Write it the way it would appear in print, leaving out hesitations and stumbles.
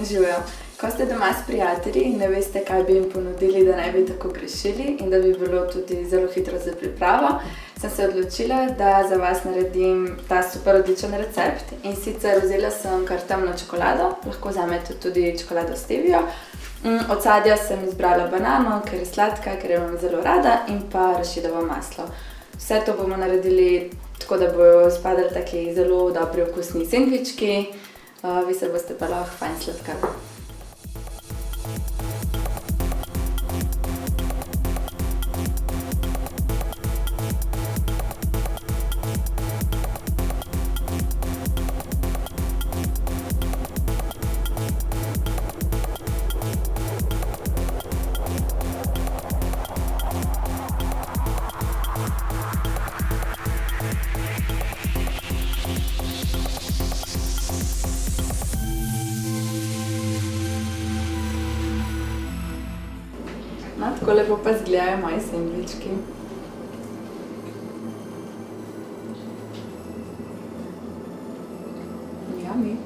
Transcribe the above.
Živijo. Ko ste doma s prijatelji in ne veste, kaj bi jim ponudili, da ne bi tako grešili in da bi bilo tudi zelo hitro za pripravo, sem se odločila, da za vas naredim ta super odličen recept. In sicer vzela sem kar temno čokolado, lahko vzamete tudi čokolado stevio. Od sadja sem izbrala banano, ker je sladka, ker jo imam zelo rada, in pa arašidovo maslo. Vse to bomo naredili tako, da bojo spadali taki zelo dobri okusni sendvički, vi se boste pa lahko fajn sladkali. No, tako lepo pa izgledajo moji sendvički. Yummy.